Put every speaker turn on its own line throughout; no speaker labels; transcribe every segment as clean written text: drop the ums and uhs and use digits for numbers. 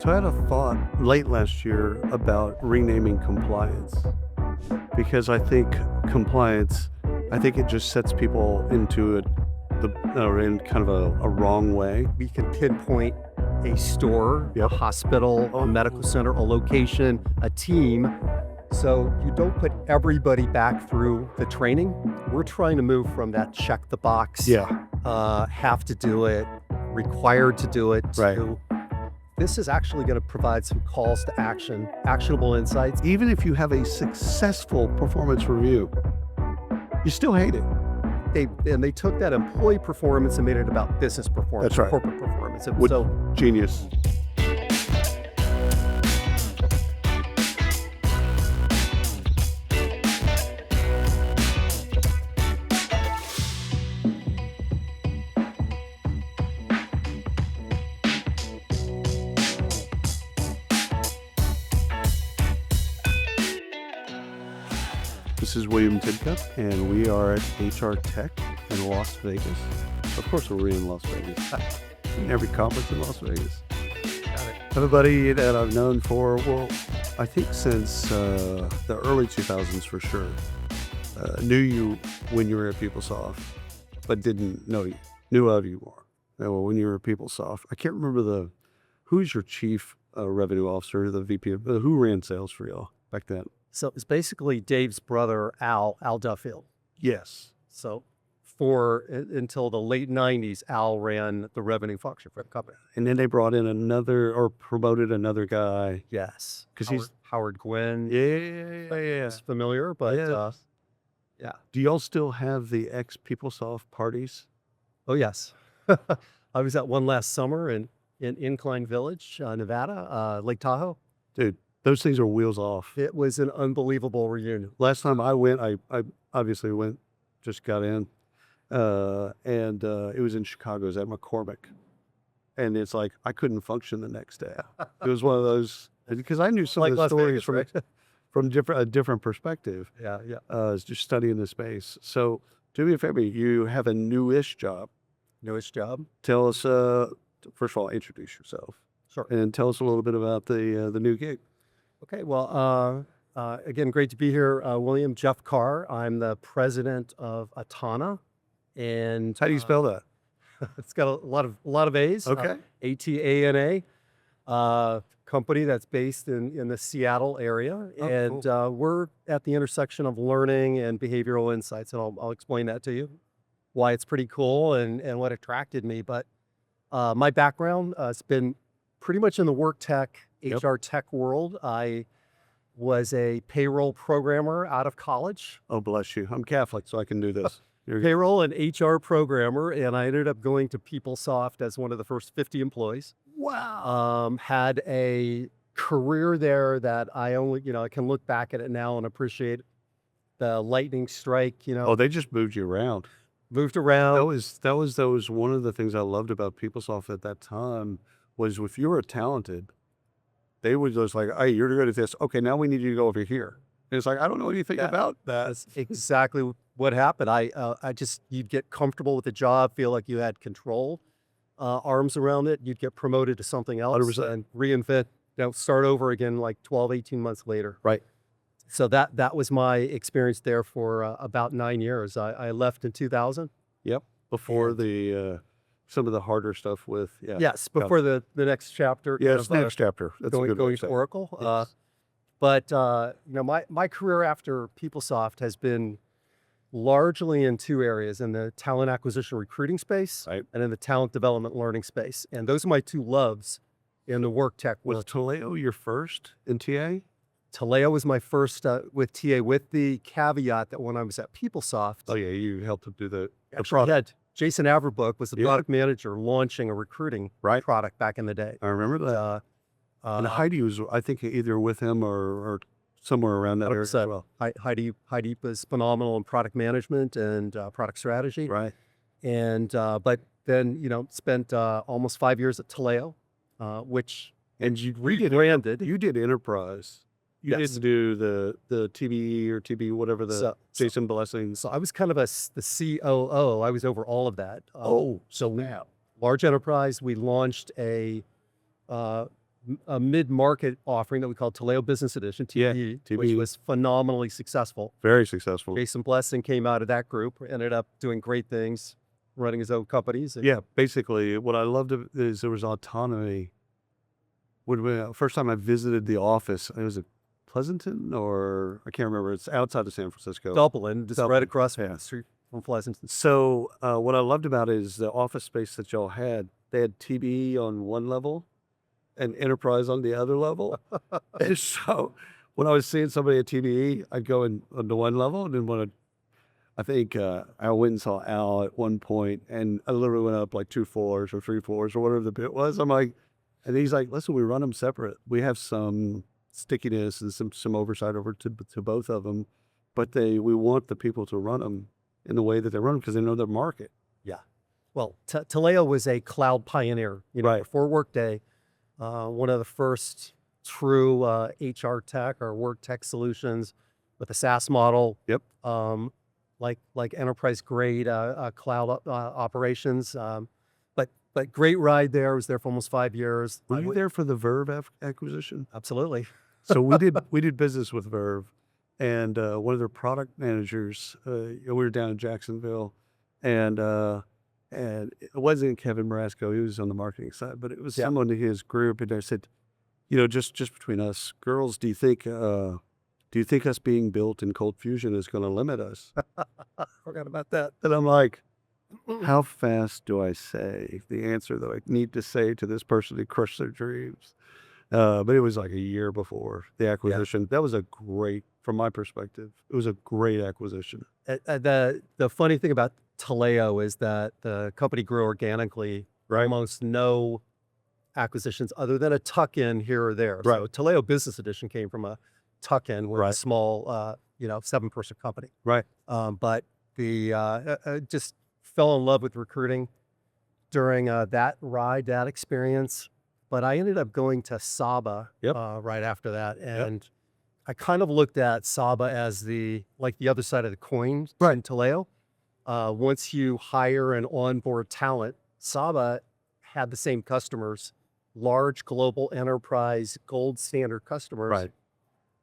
So I had a thought late last year about renaming compliance because I think compliance, I think it just sets people into it or in kind of a wrong way.
We can pinpoint a store,
Yep.
a hospital, a medical center, a location, a team. So you don't put everybody back through the training. We're trying to move from that check the box, have to do it, required to do it,
Right.
to this is actually going to provide some calls to action, actionable insights.
Even if you have a successful performance review, you still hate it.
They took that employee performance and made it about business performance,
That's right.
corporate performance. And
Which-
so
Genius. This is William Tidcup, and we are at HR Tech in Las Vegas. Of course, we're in Las Vegas. In every conference in Las Vegas. Everybody that I've known for, well, I think since the early 2000s for sure. Knew you when you were at PeopleSoft, but didn't know you. Knew of you more. Well, when you were at PeopleSoft. I can't remember who's your chief revenue officer, the VP, who ran sales for y'all back then?
So it's basically Dave's brother, Al Duffield.
Yes.
So until the late 90s, Al ran the revenue function for the company.
And then they brought in promoted another guy.
Yes.
Because
Howard,
he's,
Howard Gwynn.
yeah.
Is familiar, but
Yes.
yeah.
Do y'all still have the ex-PeopleSoft parties?
Oh, yes. I was at one last summer in Incline Village, Nevada, Lake Tahoe.
Dude, those things are wheels off.
It was an unbelievable reunion.
Last time I went, I obviously went, just got in, and it was in Chicago. It was at McCormick. And it's like, I couldn't function the next day. It was one of those, because I knew some
Like
of the
Las
stories
Vegas, right?
from a different perspective.
Yeah.
Just studying the space. So do me a favor, you have a newish job.
Newest job.
Tell us, first of all, introduce yourself.
Sure.
And tell us a little bit about the new gig.
Okay, well, again, great to be here, William. Jeff Carr. I'm the president of Atana, and
How do you spell that?
it's got a lot of A's.
Okay.
Atana, company that's based in the Seattle area,
Oh,
and
cool.
we're at the intersection of learning and behavioral insights, and I'll explain that to you, why it's pretty cool and what attracted me. But my background has been pretty much in the work tech,
Yep.
HR tech world. I was a payroll programmer out of college,
Oh, bless you. I'm Catholic, so I can do this.
payroll and HR programmer, and I ended up going to PeopleSoft as one of the first 50 employees.
Wow.
Had a career there that I only, I can look back at it now and appreciate the lightning strike,
Oh, they just moved you around.
moved around.
That was one of the things I loved about PeopleSoft at that time was if you were talented, they would just like, hey, you're good at this. Okay, now we need you to go over here. And it's like, I don't know anything about that.
That's exactly what happened. You'd get comfortable with the job, feel like you had control, arms around it. You'd get promoted to something else
100%.
and reinvent, start over again like 12, 18 months later.
Right.
So that was my experience there for about 9 years. I left in 2000.
Yep. Before
And-
the some of the harder stuff with
Yes, before the next chapter.
Yes, next chapter. That's a good way
going
to
to
say it.
Oracle.
Yes.
But my career after PeopleSoft has been largely in two areas, in the talent acquisition recruiting space,
Right.
and in the talent development learning space. And those are my two loves in the work tech
Was
world.
Taleo your first in TA?
Taleo was my first with TA, with the caveat that when I was at PeopleSoft,
Oh yeah, you helped to do the
actually
product.
had Jason Averbook was the
Yeah.
product manager launching a recruiting
Right.
product back in the day.
I remember that. And Heidi was, I think, either with him or somewhere around that area as
100%.
well.
Heidi was phenomenal in product management and product strategy.
Right.
And but then spent almost 5 years at Taleo, which
And you
rebranded.
You did enterprise. You
Yes.
didn't do the TBE or TB, whatever the Jason Blessings.
So I was kind of the COO. I was over all of that.
So now.
Large enterprise. We launched a a mid-market offering that we call Taleo Business Edition, TBE, which was phenomenally successful.
Very successful.
Jason Blessing came out of that group, ended up doing great things, running his own companies.
Yeah, basically, what I loved is there was autonomy. First time I visited the office, it was at Pleasanton, or I can't remember. It's outside of San Francisco.
Dublin, just right across the street from Pleasanton.
So what I loved about it is the office space that y'all had. They had TBE on one level and enterprise on the other level. And so when I was seeing somebody at TBE, I'd go on the one level, and then I think I went and saw Al at one point, and I literally went up like 2 floors or 3 floors or whatever the bit was. I'm like, and he's like, listen, we run them separate. We have some stickiness and some oversight over to both of them, but we want the people to run them in the way that they run them because they know their market.
Yeah. Well, Taleo was a cloud pioneer, before Workday, one of the first true HR tech or work tech solutions with a SaaS model.
Yep.
Like enterprise grade cloud operations. But great ride there. I was there for almost 5 years.
Were you there for the Verve acquisition?
Absolutely.
So we did business with Verve, and one of their product managers. We were down in Jacksonville, and it wasn't Kevin Marasco. He was on the marketing side, but it was someone in his group, and I said, just between us, girls, do you think us being built in Cold Fusion is going to limit us?
Forgot about that.
And I'm like, how fast do I say the answer that I need to say to this person to crush their dreams? But it was like a year before the acquisition. That was from my perspective, it was a great acquisition.
The funny thing about Taleo is that the company grew organically, almost no acquisitions other than a tuck-in here or there.
Right.
So Taleo Business Edition came from a tuck-in with a small, 7-person company.
Right.
But just fell in love with recruiting during that ride, that experience. But I ended up going to Saba right after that. And I kind of looked at Saba as the other side of the coin in Taleo. Once you hire and onboard talent, Saba had the same customers, large global enterprise, gold standard customers.
Right.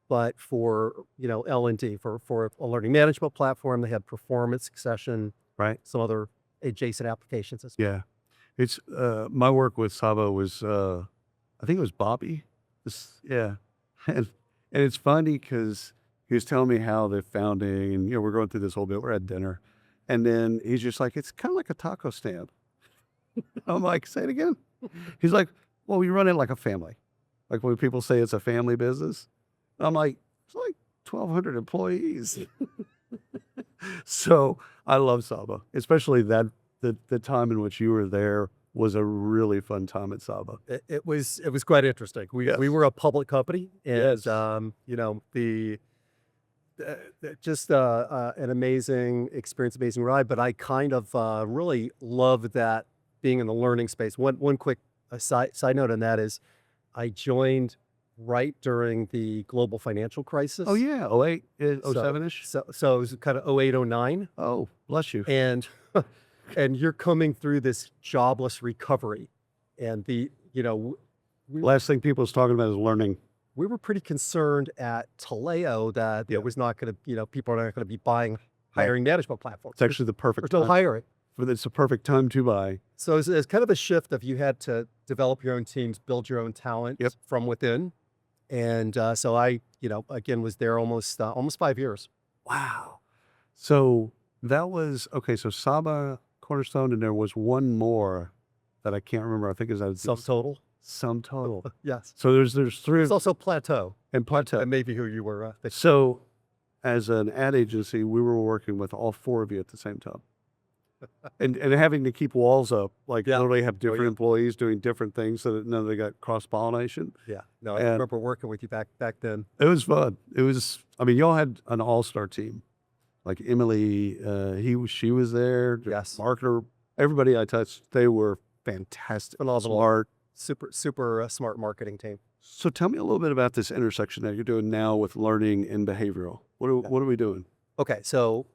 But for, L&D, for a learning management platform, they had performance, succession, some other adjacent applications as well.
Yeah. It's my work with Saba was I think it was Bobby. And it's funny because he was telling me how the founding, and we're going through this whole bit. We're at dinner, and then he's just like, it's kind of like a taco stand. I'm like, say it again. He's like, well, we run it like a family, like when people say it's a family business. I'm like, it's like 1,200 employees. So I love Saba, especially that the time in which you were there was a really fun time at Saba.
It was quite interesting. We were a public company, and just an amazing experience, amazing ride. But I kind of really loved that being in the learning space. One quick side note on that is, I joined right during the global financial crisis.
Oh yeah, 08, 07-ish.
So it was kind of 08, 09.
Oh, bless you.
And you're coming through this jobless recovery, and
last thing people was talking about is learning.
We were pretty concerned at Taleo that there was not going to, people are not going to be hiring management platforms.
It's actually the perfect.
We're still hiring.
It's a perfect time to buy.
So it's kind of a shift of you had to develop your own teams, build your own talent from within. And so I, again, was there almost 5 years.
Wow. So that was, okay, so Saba, Cornerstone, and there was one more that I can't remember. I think is that Sum total.
Yes.
So there's 3.
There's also Plateau.
And Plateau.
And maybe who you were thinking.
So as an ad agency, we were working with all 4 of you at the same time. and having to keep walls up, literally have different employees doing different things so that none of them got cross-pollination.
Yeah. No, I remember working with you back then.
It was fun. It was, y'all had an all-star team. Like Emily, she was there.
Yes.
Marketer, everybody I touched, they were fantastic.
Smart. Super smart marketing team.
So tell me a little bit about this intersection that you're doing now with learning and behavioral. What are we doing?
Okay, so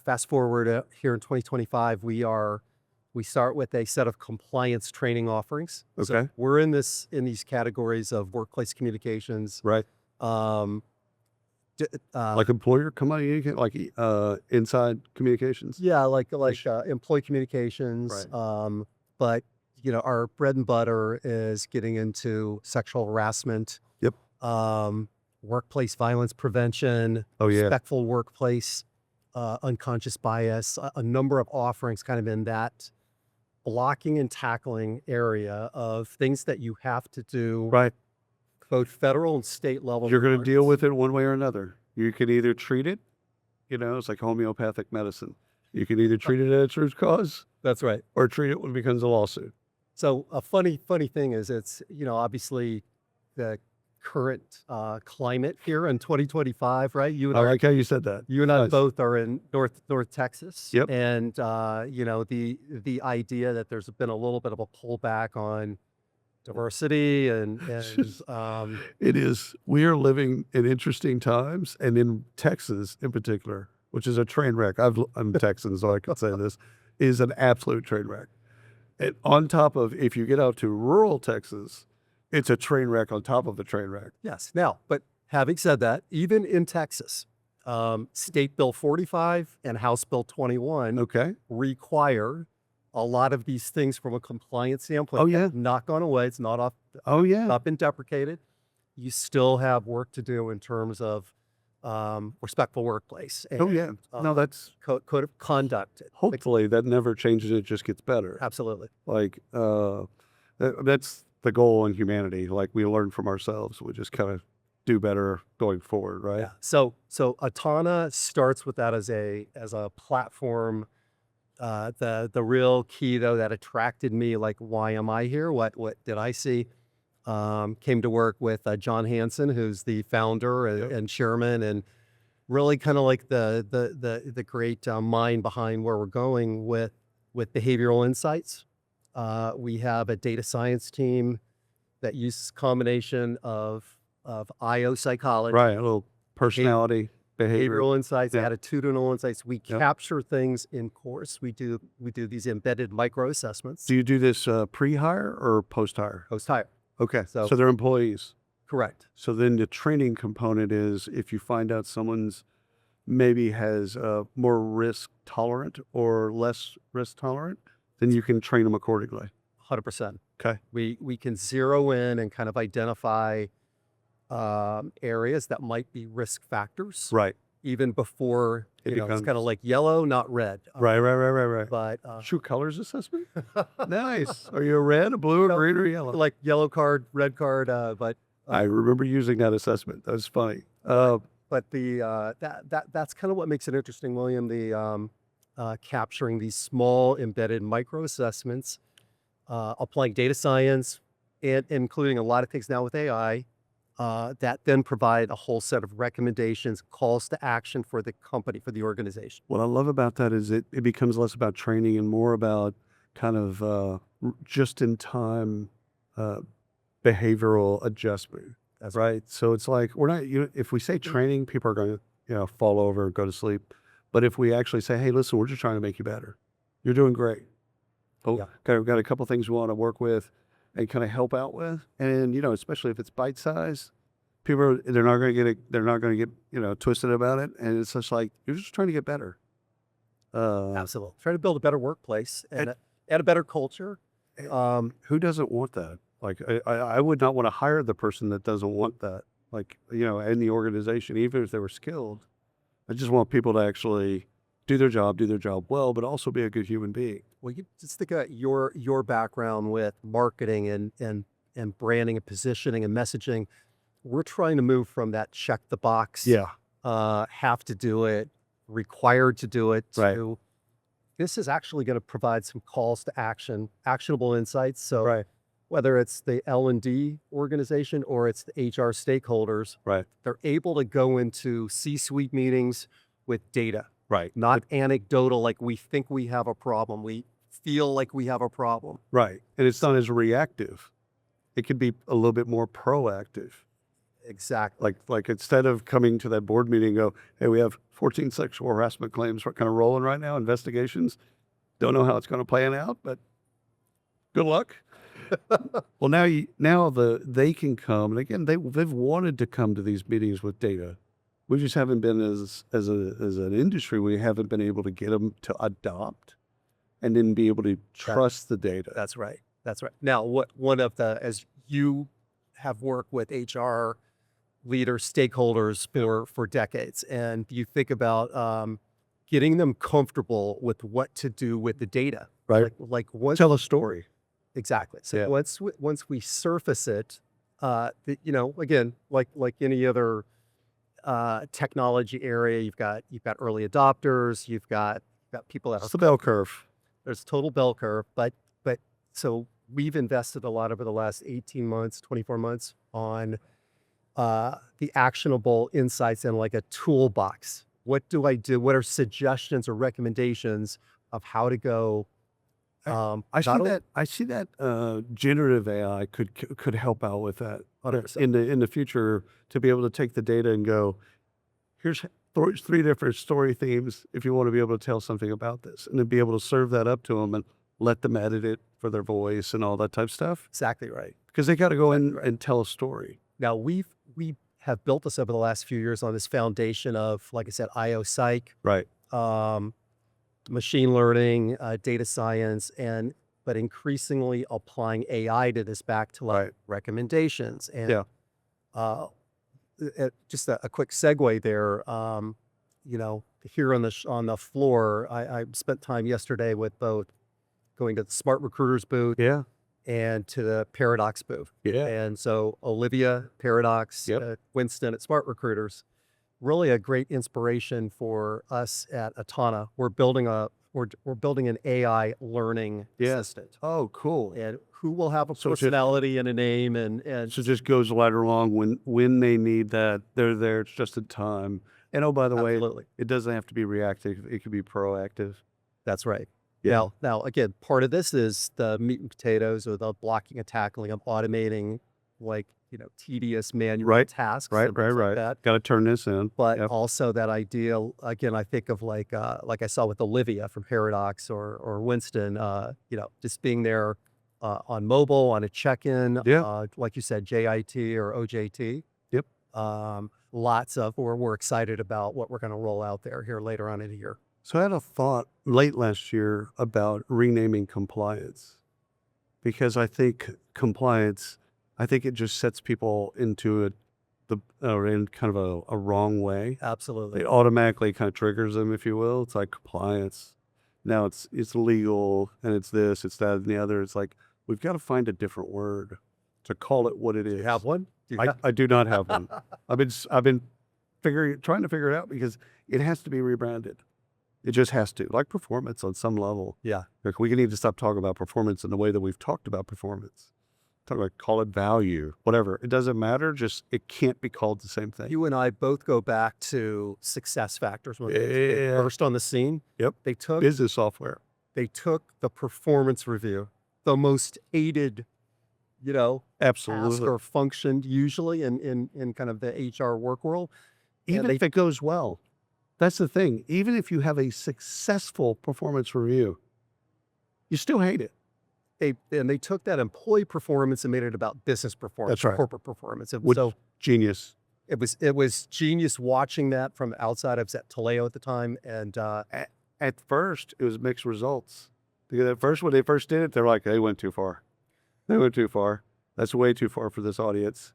fast forward here in 2025, we We start with a set of compliance training offerings. So
Okay.
we're in these categories of workplace communications.
Right.
Um,
Like employer communication, like inside communications.
yeah, like employee communications.
Right.
But our bread and butter is getting into sexual harassment,
Yep.
workplace violence prevention,
Oh yeah.
respectful workplace, unconscious bias, a number of offerings kind of in that blocking and tackling area of things that you have to do,
Right.
both federal and state level.
You're going to deal with it one way or another. You can either treat it, it's like homeopathic medicine. You can either treat it at its root cause.
That's right.
Or treat it when it becomes a lawsuit.
So a funny thing is it's, obviously the current climate here in 2025, right?
I like how you said that.
You and I
Nice.
both are in North Texas.
Yep.
And, the idea that there's been a little bit of a pullback on diversity and
It is. We are living in interesting times, and in Texas in particular, which is a train wreck. I'm Texan, so I can say this, is an absolute train wreck. And on top of, if you get out to rural Texas, it's a train wreck on top of a train wreck.
yes. Now, but having said that, even in Texas, State Bill 45 and House Bill 21
Okay.
require a lot of these things from a compliance standpoint.
Oh, yeah.
Not gone away. It's not
Oh, yeah.
not been deprecated. You still have work to do in terms of respectful workplace. And,
Oh, yeah. No, that's,
code of conduct.
hopefully that never changes. It just gets better.
Absolutely.
Like, that's the goal in humanity. Like, we learn from ourselves. We just kind of do better going forward, right?
Yeah. So Atana starts with that as a platform. The real key though that attracted me, like, why am I here? What did I see? Came to work with John Hansen, who's the founder and chairman, and really kind of like the great mind behind where we're going with behavioral insights. We have a data science team that uses combination of IO psychology,
Right. A little personality, behavior.
behavioral insights,
Yeah.
attitudinal insights. We
Yep.
capture things in course. We do these embedded micro assessments.
Do you do this pre-hire or post-hire?
Post-hire.
Okay.
So-
So they're employees.
Correct.
So then the training component is if you find out someone's maybe has more risk tolerant or less risk tolerant, then you can train them accordingly.
100%.
Okay.
We can zero in and kind of identify areas that might be risk factors,
Right.
even before
It
it's
becomes-
kind of like yellow, not red.
Right.
But
True colors assessment? Nice. Are you a red, a blue, a
No.
green, or yellow?
like yellow card, red card. But
I remember using that assessment. That was funny.
But that's kind of what makes it interesting, William. The capturing these small embedded micro assessments, applying data science, and including a lot of things now with AI, that then provide a whole set of recommendations, calls to action for the company, for the organization.
What I love about that is it becomes less about training and more about kind of just in time behavioral adjustment.
That's
right. So it's like we're not. If we say training, people are going to fall over, go to sleep. But if we actually say, "Hey, listen, we're just trying to make you better. You're doing great. Oh,
Yeah.
we've got a couple things we want to work with and kind of help out with, and especially if it's bite size, they're not going to get they're not going to get twisted about it, and it's just like you're just trying to get better.
Absolutely. Try to build a better workplace and a better culture.
Who doesn't want that? Like, I would not want to hire the person that doesn't want that. Like, in the organization, even if they were skilled, I just want people to actually do their job well, but also be a good human being.
Well, you just think about your background with marketing and branding and positioning and messaging. We're trying to move from that check the box, have to do it, required to do it,
Right.
to this is actually going to provide some calls to action, actionable insights. So
Right.
whether it's the L&D organization or it's the HR stakeholders,
Right.
they're able to go into C-suite meetings with data,
Right.
not anecdotal, like we think we have a problem. We feel like we have a problem.
Right. And it's not as reactive. It could be a little bit more proactive.
Exactly.
Like instead of coming to that board meeting and go, hey, we have 14 sexual harassment claims kind of rolling right now, investigations. Don't know how it's going to plan out, but good luck. Well, now they can come, and again they've wanted to come to these meetings with data. We just haven't been as an industry. We haven't been able to get them to adopt, and then be able to trust the data.
That's right. That's right. Now, as you have worked with HR leaders, stakeholders for decades, and you think about getting them comfortable with what to do with the data,
Right.
Like what?
Tell a story.
Exactly. So once we surface it, again, like any other technology area, you've got early adopters, you've got people that
It's the bell curve.
there's total bell curve, but so we've invested a lot over the last 18 months, 24 months on the actionable insights and like a toolbox. What do I do? What are suggestions or recommendations of how to go?
I see that generative AI could help out with that
100%.
in the future, to be able to take the data and go, here's 3 different story themes if you want to be able to tell something about this, and then be able to serve that up to them and let them edit it for their voice and all that type of stuff,
Exactly right.
because they got to go in and tell a story.
Now we have built this over the last few years on this foundation of, like I said, IO psych,
Right.
machine learning, data science, but increasingly applying AI to this back to like recommendations. And just a quick segue there. Here on the floor, I spent time yesterday with both going to the Smart Recruiters booth and to the Paradox booth. And so Olivia, Paradox, Winston at Smart Recruiters, really a great inspiration for us at Atana. We're building an AI learning assistant.
Oh, cool.
And who will have a personality and a name, and
so just goes right along when they need that. They're there. It's just in time. And oh, by the way, it doesn't have to be reactive. It could be proactive.
That's right. Now, again, part of this is the meat and potatoes, or the blocking and tackling of automating, tedious manual tasks.
Right.
Like
Got to turn this in.
But also that idea, again, I think of like I saw with Olivia from Paradox or Winston, just being there on mobile, on a check-in, like you said, JIT or OJT. We're excited about what we're going to roll out here later on in the year.
So I had a thought late last year about renaming compliance, because I think it just sets people into in kind of a wrong way.
Absolutely.
It automatically kind of triggers them, if you will. It's like compliance. Now it's legal, and it's this, it's that, and the other. It's like, we've got to find a different word to call it what it is.
Do you have one?
I do not have one. I've been trying to figure it out, because it has to be rebranded. It just has to, like performance on some level.
Yeah.
Like, we need to stop talking about performance in the way that we've talked about performance. Call it value, whatever. It doesn't matter. Just, it can't be called the same thing.
You and I both go back to success factors when they first on the scene. They took
business software.
They took the performance review, the most aided,
absolutely,
task or function usually in kind of the HR work world.
Even if it goes well. That's the thing. Even if you have a successful performance review, you still hate it.
They took that employee performance and made it about business performance, corporate performance.
Genius.
It was genius watching that from outside. I was at Taleo at the time, and
at first it was mixed results. Because at first, when they first did it, they're like, they went too far. That's way too far for this audience.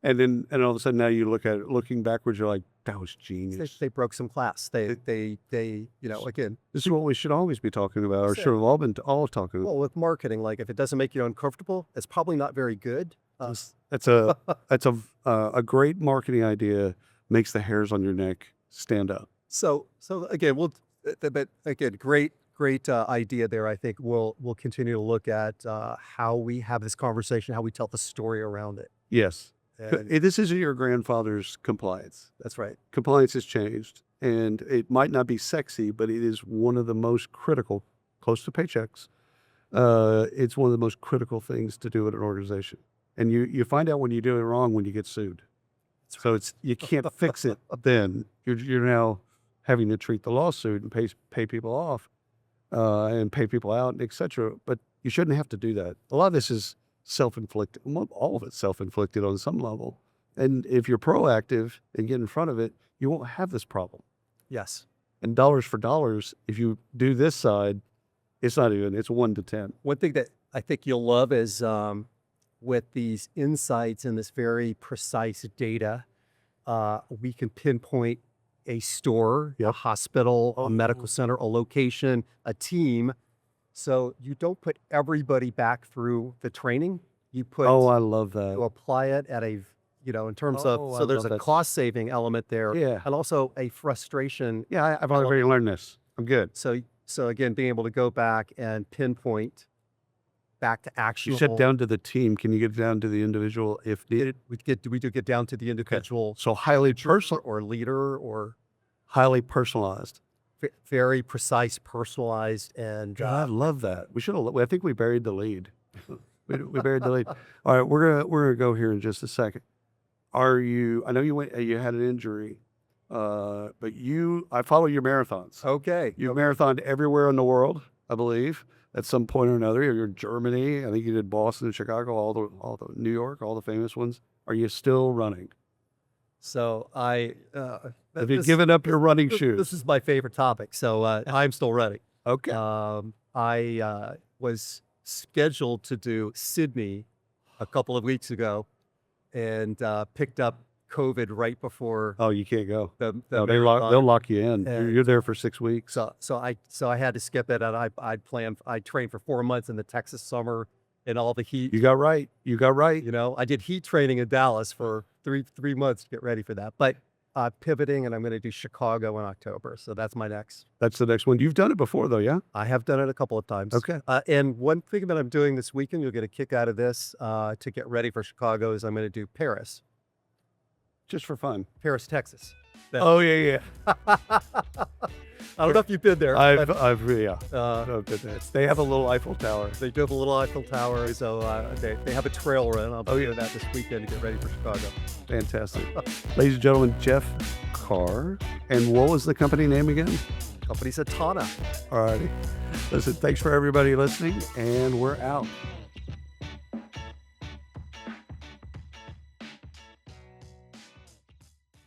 And all of a sudden, now you looking backwards, you're like, that was genius.
They broke some class. They again.
This is what we should always be talking about, or should have all been talking about.
Well, with marketing, like, if it doesn't make you uncomfortable, it's probably not very good.
That's a great marketing idea. Makes the hairs on your neck stand up.
So again, great idea there. I think we'll continue to look at how we have this conversation, how we tell the story around it.
Yes. This isn't your grandfather's compliance.
That's right.
Compliance has changed, and it might not be sexy, but it is one of the most critical, close to paychecks. It's one of the most critical things to do at an organization. And you find out when you do it wrong when you get sued. So you can't fix it then. You're now having to treat the lawsuit and pay people off. and pay people out, etc. But you shouldn't have to do that. A lot of this is self-inflicted. All of it's self-inflicted on some level. And if you're proactive and get in front of it, you won't have this problem.
Yes.
And dollars for dollars, if you do this side, it's not even, it's 1 to 10.
One thing that I think you'll love is with these insights and this very precise data, we can pinpoint a store, a hospital, a medical center, a location, a team. So you don't put everybody back through the training. You put,
I love that.
you apply it at a, in terms of, so there's a cost saving element there.
Yeah.
And also a frustration.
Yeah, I've already learned this. I'm good.
So again, being able to go back and pinpoint back to actual.
You said down to the team. Can you get down to the individual if needed?
We do get down to the individual.
Okay. So highly personal
or leader or
highly personalized.
Very precise, personalized, and
God, I love that. We should have. I think we buried the lead. we buried the lead. All right, we're gonna go here in just a second. Are you? I know you had an injury, but I follow your marathons.
Okay.
You marathoned everywhere in the world, I believe, at some point or another. You're in Germany. I think you did Boston, Chicago, all the New York, all the famous ones. Are you still running?
So
have you given up your running shoes?
This is my favorite topic. So I'm still running.
Okay.
I was scheduled to do Sydney a couple of weeks ago, and picked up COVID right before.
Oh, you can't go.
They'll
lock you in. You're there for 6 weeks.
So I had to skip it, and I trained for 4 months in the Texas summer in all the heat.
You got right.
I did heat training in Dallas for three months to get ready for that. But pivoting, and I'm going to do Chicago in October. So that's my next.
That's the next one. You've done it before, though, yeah?
I have done it a couple of times.
Okay.
And one thing that I'm doing this weekend, you'll get a kick out of this to get ready for Chicago, is I'm going to do Paris.
Just for fun.
Paris, Texas.
Oh, yeah.
I don't know if you've been there.
I've been there. They have a little Eiffel Tower.
They do have a little Eiffel Tower, so they have a trail run. I'll be doing that this weekend to get ready for Chicago.
Fantastic. Ladies and gentlemen, Jeff Carr. And what was the company name again?
Company's Atana.
All righty. Listen, thanks for everybody listening, and we're out.